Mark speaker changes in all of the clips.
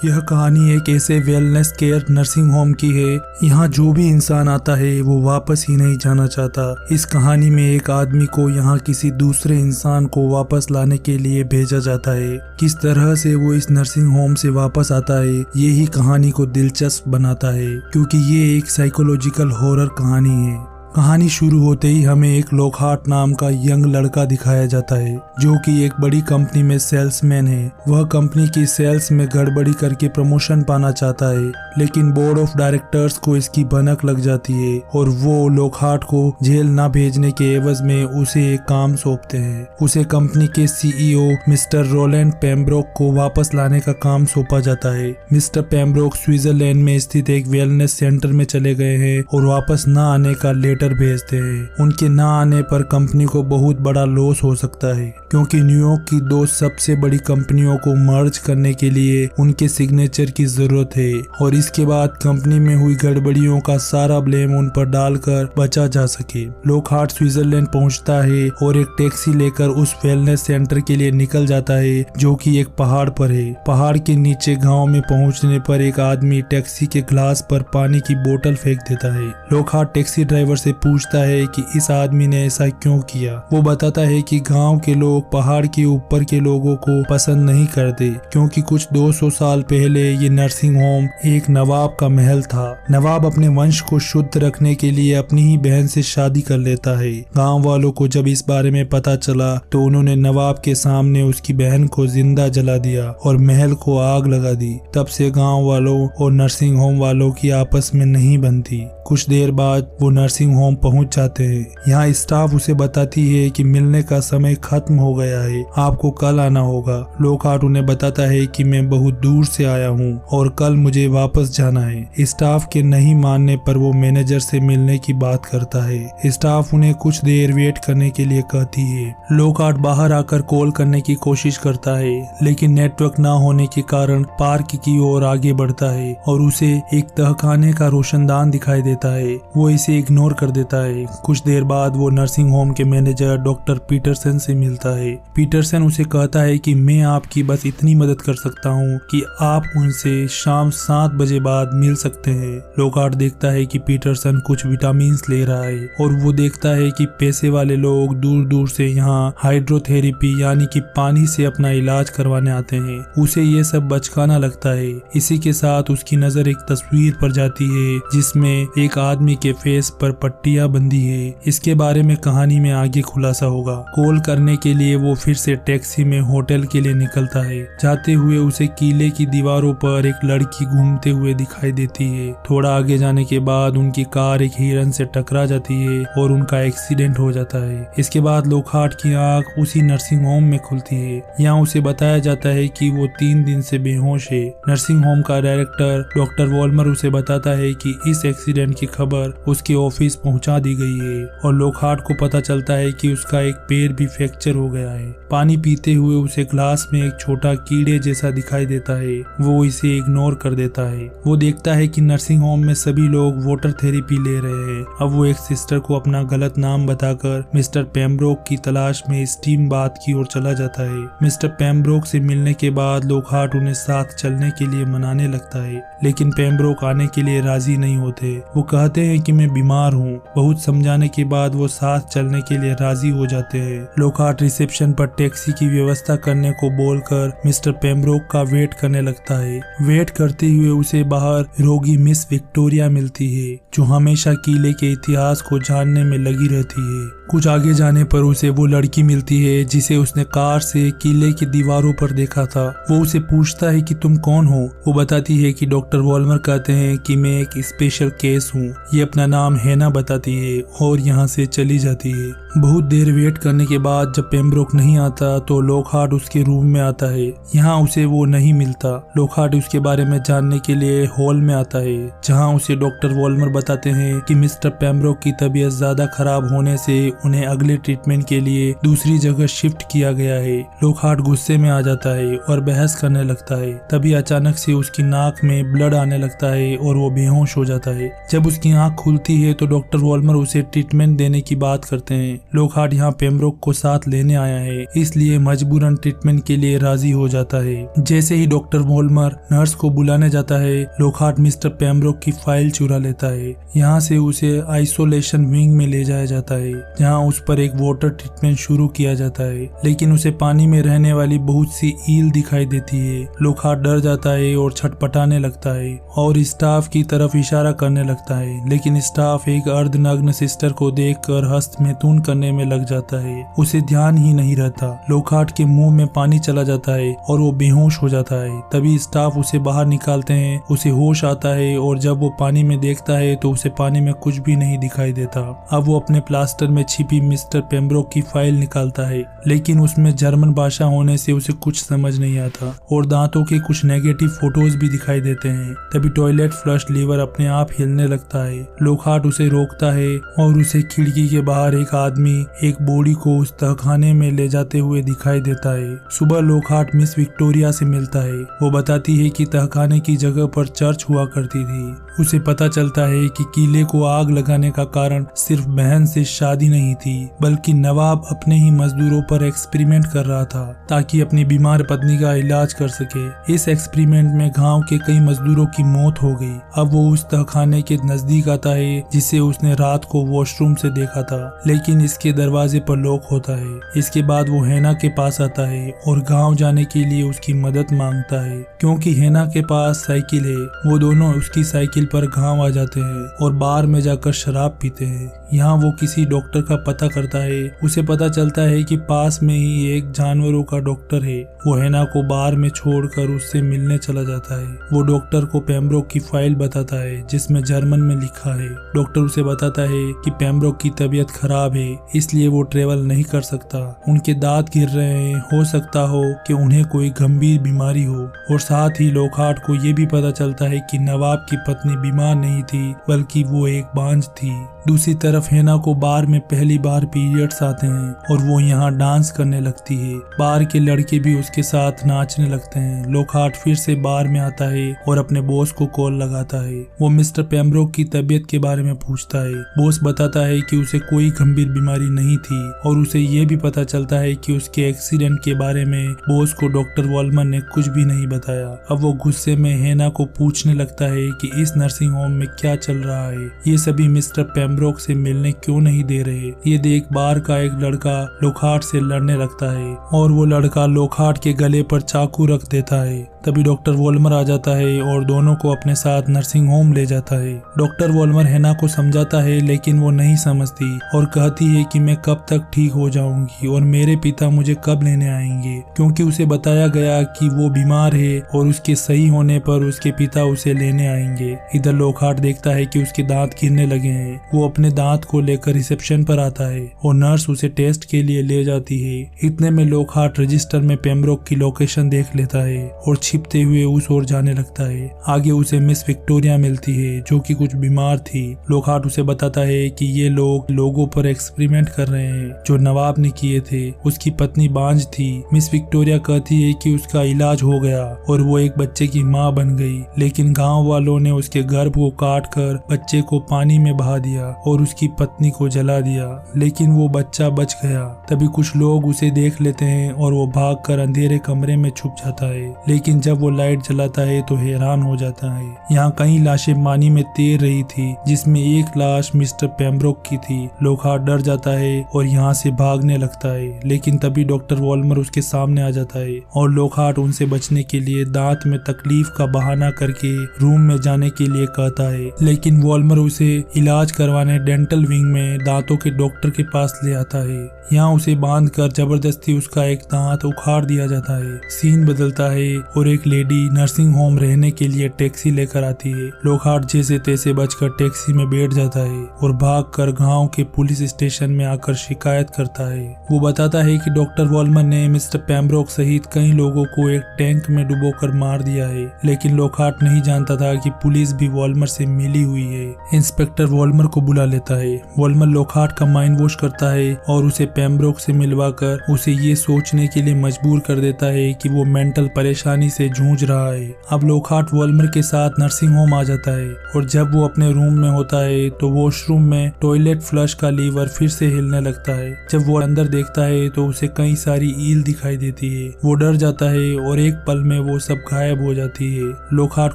Speaker 1: यह कहानी एक ऐसे वेलनेस केयर नर्सिंग होम की है। यहाँ जो भी इंसान आता है वो वापस ही नहीं जाना चाहता। इस कहानी में एक आदमी को यहाँ किसी दूसरे इंसान को वापस लाने के लिए भेजा जाता है। किस तरह से वो इस नर्सिंग होम से वापस आता है, ये ही कहानी को दिलचस्प बनाता है, क्योंकि ये एक साइकोलॉजिकल हॉरर कहानी है। कहानी शुरू होते ही हमें एक लॉकहार्ट नाम का यंग लड़का दिखाया जाता है, जो कि एक बड़ी कंपनी में सेल्समैन है। वह कंपनी की सेल्स में गड़बड़ी करके प्रमोशन पाना चाहता है, लेकिन बोर्ड ऑफ डायरेक्टर्स को इसकी भनक लग जाती है और वो लॉकहार्ट को जेल न भेजने के एवज में उसे एक काम सौंपते हैं। उसे कंपनी के सीईओ मिस्टर रोलैंड पेम्ब्रोक को वापस लाने का काम सौंपा जाता है। मिस्टर पेम्ब्रोक स्विट्जरलैंड में स्थित एक वेलनेस सेंटर में चले गए हैं और वापस न आने का लेटर भेजते हैं। उनके ना आने पर कंपनी को बहुत बड़ा लॉस हो सकता है, क्योंकि न्यूयॉर्क की दो सबसे बड़ी कंपनियों को मर्ज करने के लिए उनके सिग्नेचर की जरूरत है और इसके बाद कंपनी में हुई गड़बड़ियों का सारा ब्लेम उन पर डालकर बचा जा सके। लॉकहार्ट स्विट्जरलैंड पहुंचता है और एक टैक्सी लेकर उस वेलनेस सेंटर के लिए निकल जाता है, जो कि एक पहाड़ पर है। पहाड़ के नीचे गांव में पहुंचने पर एक आदमी टैक्सी के ग्लास पर पानी की बोतल फेंक देता है। लॉकहार्ट टैक्सी ड्राइवर से पूछता है कि इस आदमी ने ऐसा क्यों किया। वो बताता है कि गांव के लोग पहाड़ के ऊपर के लोगों को पसंद नहीं करते, क्योंकि कुछ 200 साल पहले ये नर्सिंग होम एक नवाब का महल था। नवाब अपने वंश को शुद्ध रखने के लिए अपनी ही बहन से शादी कर लेता है। गांव वालों को जब इस बारे में पता चला तो उन्होंने नवाब के सामने उसकी बहन को जिंदा जला दिया और महल को आग लगा दी। तब से गाँव वालों और नर्सिंग होम वालों की आपस में नहीं बनती। कुछ देर बाद वो नर्सिंग होम पहुंच जाते हैं। यहाँ स्टाफ उसे बताती है कि मिलने का समय खत्म हो गया है, आपको कल आना होगा। लॉकहार्ट उन्हें बताता है कि मैं बहुत दूर से आया हूँ और कल मुझे वापस जाना है। स्टाफ के नहीं मानने पर वो मैनेजर से मिलने की बात करता है। स्टाफ उन्हें कुछ देर वेट करने के लिए कहती है। लॉकहार्ट बाहर आकर कॉल करने की कोशिश करता है, लेकिन नेटवर्क न होने के कारण पार्क की ओर आगे बढ़ता है और उसे एक तहखाने का रोशनदान दिखाई देता है। वो इसे इग्नोर कर देता है। कुछ देर बाद वो नर्सिंग होम के मैनेजर डॉक्टर पीटरसन से मिलता है। पीटरसन उसे कहता है कि मैं आपकी बस इतनी मदद कर सकता हूँ कि आप उनसे शाम 7 बजे बाद मिल सकते हैं। लॉकहार्ट देखता है कि पीटरसन कुछ विटामिन ले रहा है और वो देखता है कि पैसे वाले लोग दूर दूर से यहाँ हाइड्रोथेरेपी यानी कि पानी से अपना इलाज करवाने आते हैं। उसे ये सब बचकाना लगता है। इसी के साथ उसकी नजर एक तस्वीर पर जाती है जिसमें एक आदमी के फेस पर पट्टियां बंधी है। इसके बारे में कहानी में आगे खुलासा होगा। कॉल करने के लिए वो फिर से टैक्सी में होटल के लिए निकलता है। जाते हुए उसे किले की दीवारों पर एक लड़की घूमते हुए दिखाई देती है। थोड़ा आगे जाने के बाद उनकी कार एक हिरन से टकरा जाती है और उनका एक्सीडेंट हो जाता है। इसके बाद लॉकहार्ट की आंख उसी नर्सिंग होम में खुलती है। यहाँ उसे बताया जाता है कि वो 3 दिन से बेहोश है। नर्सिंग होम का डायरेक्टर डॉक्टर वॉल्मर उसे बताता है कि इस एक्सीडेंट की खबर उसके ऑफिस पहुंचा दी गई है और लॉकहार्ट को पता चलता है कि उसका एक पैर भी फ्रैक्चर हो गया है। पानी पीते हुए उसे ग्लास में एक छोटा कीड़े जैसा दिखाई देता है। वो इसे इग्नोर कर देता है। वो देखता है कि नर्सिंग होम में सभी लोग वाटर थेरेपी ले रहे हैं। अब वो एक सिस्टर को अपना गलत नाम बताकर मिस्टर पेम्ब्रोक की तलाश में स्टीम बाथ की ओर चला जाता है। मिस्टर पेम्ब्रोक से मिलने के बाद लॉकहार्ट उन्हें साथ चलने के लिए मनाने लगता है, लेकिन पेम्ब्रोक आने के लिए राजी नहीं होते। वो कहते हैं कि मैं बीमार हूँ। बहुत समझाने के बाद वो साथ चलने के लिए राजी हो जाते हैं। लॉकहार्ट रिसेप्शन पर टैक्सी की व्यवस्था करने को बोलकर मिस्टर पेम्ब्रोक का वेट करने लगता है। वेट करते हुए उसे बाहर रोगी मिस विक्टोरिया मिलती है, जो हमेशा किले के इतिहास को जानने में लगी रहती है। कुछ आगे जाने पर उसे वो लड़की मिलती है जिसे उसने कार से किले की दीवारों पर देखा था। वो उसे पूछता है कि तुम कौन हो। वो बताती है कि डॉक्टर वॉल्मर कहते हैं कि मैं एक स्पेशल केस हूँ। ये अपना नाम हैना बताती है और यहाँ से चली जाती है। बहुत देर वेट करने के बाद जब पेम्ब्रोक नहीं आता तो लॉकहार्ट उसके रूम में आता है। यहाँ उसे वो नहीं मिलता। लॉकहार्ट उसके बारे में जानने के लिए हॉल में आता है, जहाँ उसे डॉक्टर वॉल्मर बताते हैं कि मिस्टर पेम्ब्रोक की तबीयत ज्यादा खराब होने से उन्हें अगले ट्रीटमेंट के लिए दूसरी जगह शिफ्ट किया गया है। लॉकहार्ट गुस्से में आ जाता है और बहस करने लगता है। तभी अचानक से उसकी नाक में ब्लड आने लगता है और वो बेहोश हो जाता है। जब उसकी आंख खुलती है तो डॉक्टर वॉल्मर उसे ट्रीटमेंट देने की बात करते हैं। लॉकहार्ट यहाँ पेम्ब्रोक को साथ लेने आया है, इसलिए मजबूरन ट्रीटमेंट के लिए राजी हो जाता है। जैसे ही डॉक्टर वॉल्मर नर्स को बुलाने जाता है, लॉकहार्ट मिस्टर पेम्ब्रोक की फाइल चुरा लेता है। यहाँ से उसे आइसोलेशन विंग में ले जाया जाता है, जहाँ उस पर एक वाटर ट्रीटमेंट शुरू किया जाता है, लेकिन उसे पानी में रहने वाली बहुत सी ईल दिखाई देती है। लॉकहार्ट डर जाता है और छटपटाने लगता है और स्टाफ की तरफ इशारा करने लगता है, लेकिन स्टाफ एक अर्धनग्न सिस्टर को देखकर हस्तमैथुन करने में लग जाता है। उसे ध्यान ही नहीं रहता। लॉकहार्ट के मुंह में पानी चला जाता है और वो बेहोश हो जाता है। तभी स्टाफ उसे बाहर निकालते हैं। उसे होश आता है और जब वो पानी में देखता है तो उसे पानी में कुछ भी नहीं दिखाई देता। अब वो अपने प्लास्टर में छिपी मिस्टर पेम्ब्रोक की फाइल निकालता है, लेकिन उसमें जर्मन भाषा होने से उसे कुछ समझ नहीं आता और दांतों के कुछ नेगेटिव फोटोज भी दिखाई देते हैं। तभी टॉयलेट फ्लश लीवर अपने आप हिलने लगता है। लॉकहार्ट उसे रोकता है और उसे खिड़की के बाहर एक आदमी एक बॉडी को उस तहखाने में ले जाते हुए दिखाई देता है। सुबह लॉकहार्ट मिस विक्टोरिया से मिलता है। वो बताती है कि तहखाने की जगह पर चर्च हुआ करती थी। उसे पता चलता है कि किले को आग लगाने का कारण सिर्फ बहन से शादी नहीं थी, बल्कि नवाब अपने ही मजदूरों पर एक्सपेरिमेंट कर रहा था ताकि अपनी बीमार पत्नी का इलाज कर सके। इस एक्सपेरिमेंट में गांव के कई मजदूरों की मौत हो गई। अब वो उस तहखाने के नजदीक आता है जिसे उसने रात को वॉशरूम से देखा था, लेकिन इसके दरवाजे पर लॉक होता है। इसके बाद वो हेना के पास आता है और गाँव जाने के लिए उसकी मदद मांगता है, क्योंकि हेना के पास साइकिल है। वो दोनों उसकी साइकिल पर गांव आ जाते हैं और बार में जाकर शराब पीते हैं। यहाँ वो किसी डॉक्टर का पता करता है। उसे पता चलता है कि पास में ही एक जानवरों का डॉक्टर है। वो हेना को बार में छोड़कर उससे मिलने चला जाता है। वो डॉक्टर को पेम्ब्रोक की फाइल बताता है जिसमें जर्मन में लिखा है। डॉक्टर उसे बताता है कि पेम्ब्रोक की तबीयत खराब है, इसलिए वो ट्रेवल नहीं कर सकता। उनके दांत गिर रहे हैं, हो सकता हो कि उन्हें कोई गंभीर बीमारी हो। और साथ ही लॉकहार्ट को ये भी पता चलता है कि नवाब की पत्नी बीमार नहीं थी, बल्कि वो एक बांझ थी। दूसरी तरफ हेना को बार में पहली बार पीरियड्स आते हैं और वो यहाँ डांस करने लगती है। बार के लड़के भी उसके साथ नाचने लगते हैं। लॉकहार्ट फिर से बार में आता है और अपने बॉस को कॉल लगाता है। वो मिस्टर पेम्ब्रोक की तबीयत के बारे में पूछता है। बॉस बताता है कि उसे कोई गंभीर बीमारी नहीं थी और उसे ये भी पता चलता है कि उसके एक्सीडेंट के बारे में बॉस को डॉक्टर वॉल्मर ने कुछ भी नहीं बताया। अब वो गुस्से में हेना को पूछने लगता है कि इस नर्सिंग होम में क्या चल रहा है, ये सभी मिस्टर पेम्ब्रोक से मिलने क्यों नहीं दे रहे। ये देख बार का एक लड़का लॉकहार्ट से लड़ने लगता है और वो लड़का लॉकहार्ट के गले पर चाकू रख देता है। तभी डॉक्टर वॉल्मर आ जाता है और दोनों को अपने साथ नर्सिंग होम ले जाता है। डॉक्टर वॉल्मर हेना को समझाता है, लेकिन वो नहीं समझती और कहती है कि मैं कब तक ठीक हो जाऊंगी और मेरे पिता मुझे कब लेने आएंगे, क्योंकि उसे बताया गया कि वो बीमार है और उसके सही होने पर उसके पिता उसे लेने आएंगे। इधर लॉकहार्ट देखता है कि उसके दांत गिरने लगे हैं। वो अपने दांत को लेकर रिसेप्शन पर आता है और नर्स उसे टेस्ट के लिए ले जाती है। इतने में लॉकहार्ट रजिस्टर में पेम्ब्रोक की लोकेशन देख लेता है और छिपते हुए उस ओर जाने लगता है। आगे उसे मिस विक्टोरिया मिलती है जो कि कुछ बीमार थी। लॉकहार्ट उसे बताता है कि ये लोग लोगों पर एक्सपेरिमेंट कर रहे हैं जो नवाब ने किए थे। उसकी पत्नी बांझ थी। मिस विक्टोरिया कहती है कि उसका इलाज हो गया और वो एक बच्चे की माँ बन गई, लेकिन गाँव वालों ने उसके गर्भ को काट कर बच्चे को पानी में बहा दिया और उसकी पत्नी को जला दिया, लेकिन वो बच्चा बच गया। तभी कुछ लोग उसे देख लेते हैं और वो भागकर अंधेरे कमरे में छुप जाता है, लेकिन जब वो लाइट जलाता है तो हैरान हो जाता है। यहाँ कई लाशें पानी में तैर रही थी, जिसमें एक लाश मिस्टर पेम्ब्रोक की थी। लॉकहार्ट डर जाता है और यहाँ से भागने लगता है, लेकिन तभी डॉक्टर वॉल्मर उसके सामने आ जाता है और लॉकहार्ट उनसे बचने के लिए दांत में तकलीफ का बहाना करके रूम में जाने के लिए कहता है, लेकिन वॉल्मर उसे इलाज करवाने डेंटल विंग में दांतों के डॉक्टर के पास ले आता है। यहाँ उसे बांधकर जबरदस्ती उसका एक दांत उखाड़ दिया जाता है। सीन बदलता है और एक एक लेडी नर्सिंग होम रहने के लिए टैक्सी लेकर आती है। लॉकहार्ट जैसे तैसे बचकर टैक्सी में बैठ जाता है और भागकर गांव के पुलिस स्टेशन में आकर शिकायत करता है। वो बताता है कि डॉक्टर वॉल्मर ने मिस्टर पेम्ब्रोक सहित कई लोगों को एक टैंक में डुबोकर मार दिया है, लेकिन लॉकहार्ट नहीं जानता था कि पुलिस भी वॉल्मर से मिली हुई है। इंस्पेक्टर वॉल्मर को बुला लेता है। वॉल्मर लॉकहार्ट का माइंड वॉश करता है और उसे पेम्ब्रोक से मिलवाकर उसे ये सोचने के लिए मजबूर कर देता है कि वो मेंटल परेशानी से जूझ रहा है। अब लॉकहार्ट वॉल्मर के साथ नर्सिंग होम आ जाता है और जब वो अपने रूम में होता है तो वॉशरूम में टॉयलेट फ्लश का लीवर फिर से हिलने लगता है। जब वो अंदर देखता है तो उसे कई सारी ईल दिखाई देती है। वो डर जाता है और एक पल में वो सब गायब हो जाती है। लॉकहार्ट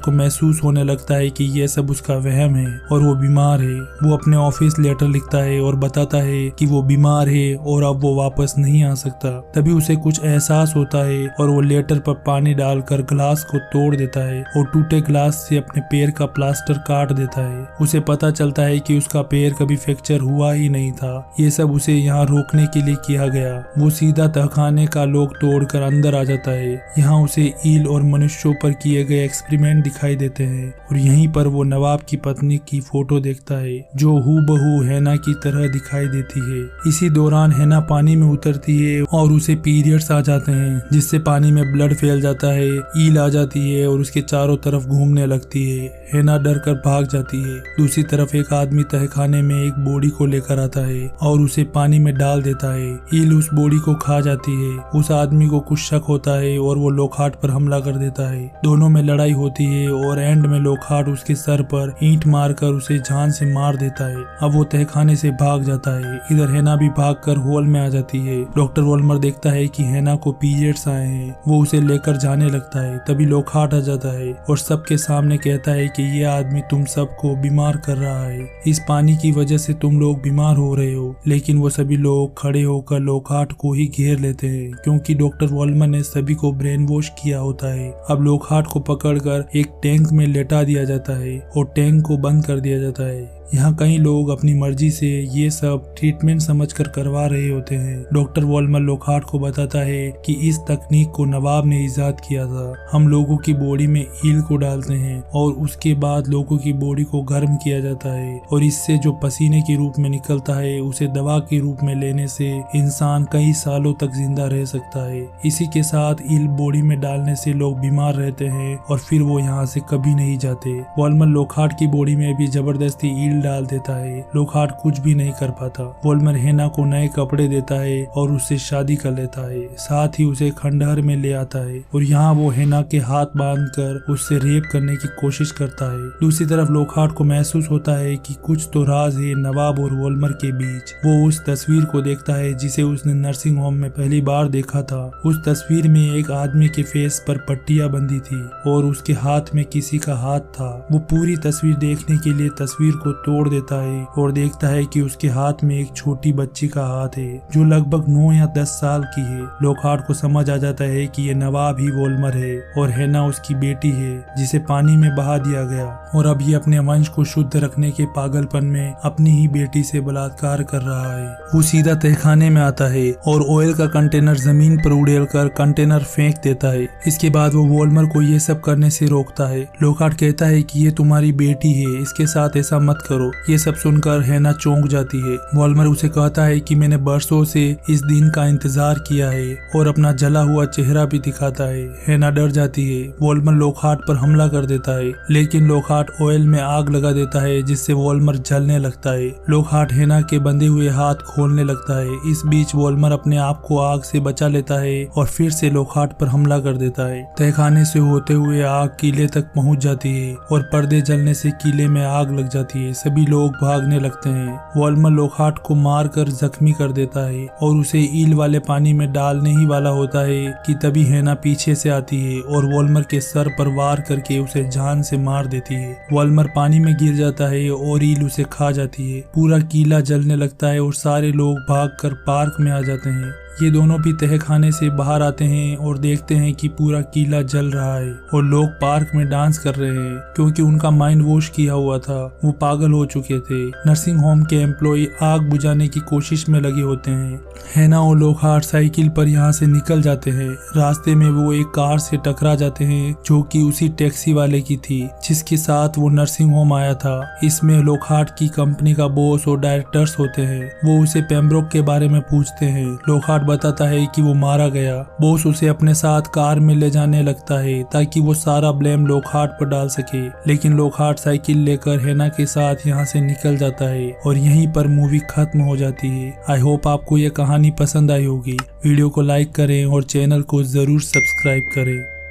Speaker 1: को महसूस होने लगता है कि ये सब उसका वहम है और वो बीमार है। वो अपने ऑफिस लेटर लिखता है और बताता है कि वो बीमार है और अब वो वापस नहीं आ सकता। तभी उसे कुछ एहसास होता है और वो लेटर पर पानी डालकर ग्लास को तोड़ देता है और टूटे ग्लास से अपने पैर का प्लास्टर काट देता है। उसे पता चलता है कि उसका पैर कभी फ्रैक्चर हुआ ही नहीं था। ये सब उसे यहाँ रोकने के लिए किया गया। वो सीधा तहखाने का लॉक तोड़कर अंदर आ जाता है। यहाँ उसे ईल और मनुष्यों पर किए गए एक्सपेरिमेंट दिखाई देते हैं और यहीं पर वो नवाब की पत्नी की फोटो देखता है जो हूबहू हैना की तरह दिखाई देती है। इसी दौरान हैना पानी में उतरती है और उसे पीरियड्स आ जाते हैं जिससे पानी में ब्लड फैल जाता है। ईल आ जाती है और उसके चारों तरफ घूमने लगती है। हैना डर कर भाग जाती है। दूसरी तरफ एक आदमी तहखाने में एक बॉडी को लेकर आता है और उसे पानी में डाल देता है। ईल उस बॉडी को खा जाती है। उस आदमी को कुछ शक होता है और वो लॉकहार्ट पर हमला कर देता है। दोनों में लड़ाई होती है और एंड में लॉकहार्ट उसके सर पर ईंट मारकर उसे जान से मार देता है। अब वो तहखाने से भाग जाता है। इधर हैना भी भागकर हॉल में आ जाती है। डॉक्टर वॉल्मर देखता है कि हैना को पीरियड्स आए हैं। वो उसे लेकर जाने लगता है। तभी लॉकहार्ट आ जाता है और सबके सामने कहता है कि ये आदमी तुम सबको बीमार कर रहा है। इस पानी की वजह से तुम लोग बीमार हो रहे हो। लेकिन वो सभी लोग खड़े होकर लॉकहार्ट को ही घेर लेते हैं क्योंकि डॉक्टर वॉल्मर ने सभी को ब्रेन वॉश किया होता है। अब लॉकहार्ट को पकड़कर एक टैंक में लेटा दिया जाता है और टैंक को बंद कर दिया जाता है। यहाँ कई लोग अपनी मर्जी से ये सब ट्रीटमेंट समझकर करवा रहे होते हैं। डॉक्टर वॉल्मर लॉकहार्ट को बताता है कि इस तकनीक को नवाब ने इजाद किया था। हम लोगों की बॉडी में ईल को डालते हैं और उसके बाद लोगों की बॉडी को गर्म किया जाता है और इससे जो पसीने के रूप में निकलता है उसे दवा के रूप में लेने से इंसान कई सालों तक जिंदा रह सकता है। इसी के साथ ईल बॉडी में डालने से लोग बीमार रहते हैं और फिर वो यहाँ से कभी नहीं जाते। वॉल्मर लॉकहार्ट की बॉडी में भी जबरदस्ती ईल डाल देता है। लॉकहार्ट कुछ भी नहीं कर पाता। वॉल्मर हैना को नए कपड़े देता है और उससे शादी कर लेता है। साथ ही उसे खंडहर में ले आता है और यहाँ वो हैना के हाथ बांधकर उससे रेप करने की कोशिश करता है। दूसरी तरफ लॉकहार्ट को महसूस होता है कि कुछ तो राज है नवाब और वॉल्मर के बीच। वो उस तस्वीर को देखता है जिसे उसने नर्सिंग होम में पहली बार देखा था। उस तस्वीर में एक आदमी के फेस पर पट्टियां बंधी थी और उसके हाथ में किसी का हाथ था। वो पूरी तस्वीर देखने के लिए तस्वीर को तोड़ देता है और देखता है कि उसके हाथ में एक छोटी बच्ची का हाथ है जो लगभग 9 या 10 साल की है। लॉकहार्ट को समझ आ जाता है कि ये नवाब ही वॉल्मर है और हैना उसकी बेटी है जिसे पानी में बहा दिया गया और अब ये अपने वंश को शुद्ध रखने के पागलपन में अपनी ही बेटी से बलात्कार कर रहा है। वो सीधा तहखाने में आता है और ऑयल का कंटेनर जमीन पर उड़ेलकर कंटेनर फेंक देता है। इसके बाद वो वॉल्मर को ये सब करने से रोकता है। लॉकहार्ट कहता है कि ये तुम्हारी बेटी है, इसके साथ ऐसा मत करो। ये सब सुनकर हैना चौंक जाती है। वॉल्मर उसे कहता है कि मैंने बरसों से इस दिन का इंतजार किया है और अपना जला हुआ चेहरा भी दिखाता है। हैना डर जाती है। वॉल्मर लॉकहार्ट पर हमला कर देता है लेकिन लॉकहार्ट ऑयल में आग लगा देता है जिससे वॉल्मर जलने लगता है। लॉकहार्ट हैना के बंधे हुए हाथ खोलने लगता है। इस बीच वॉल्मर अपने आप को आग से बचा लेता है और फिर से लॉकहार्ट पर हमला कर देता है। तहखाने से होते हुए आग किले तक पहुंच जाती है और पर्दे जलने से किले में आग लग जाती है। सभी लोग भागने लगते हैं। वॉल्मर लॉकहार्ट को मारकर जख्मी कर देता है और उसे ईल वाले पानी में डालने ही वाला होता है कि तभी हैना पीछे से आती है और वॉल्मर के सर पर वार करके उसे जान से मार देती है। वॉल्मर पानी में गिर जाता है और ईल उसे खा जाती है। पूरा किला जलने लगता है और सारे लोग भागकर पार्क में आ जाते हैं। ये दोनों भी तहखाने से बाहर आते हैं और देखते हैं कि पूरा किला जल रहा है और लोग पार्क में डांस कर रहे हैं क्योंकि उनका माइंड वॉश किया हुआ था, वो पागल हो चुके थे। नर्सिंग होम के एम्प्लॉय आग बुझाने की कोशिश में लगे होते हैं। हैना और लोकहार्ट साइकिल पर यहाँ से निकल जाते हैं। रास्ते में वो एक कार से टकरा जाते हैं जो कि उसी टैक्सी वाले की थी जिसके साथ वो नर्सिंग होम आया था। इसमें लोकहार्ट की कंपनी का बॉस और डायरेक्टर्स होते हैं। वो उसे पेम्ब्रोक के बारे में पूछते हैं। लोकहार्ट बताता है कि वो मारा गया। बॉस उसे अपने साथ कार में ले जाने लगता है ताकि वो सारा ब्लेम लोकहार्ट पर डाल सके, लेकिन लोकहार्ट साइकिल लेकर हैना के साथ यहाँ से निकल जाता है और यहीं पर मूवी खत्म हो जाती है। आई होप आपको ये कहानी पसंद आई होगी। वीडियो को लाइक करें और चैनल को जरूर सब्सक्राइब करें।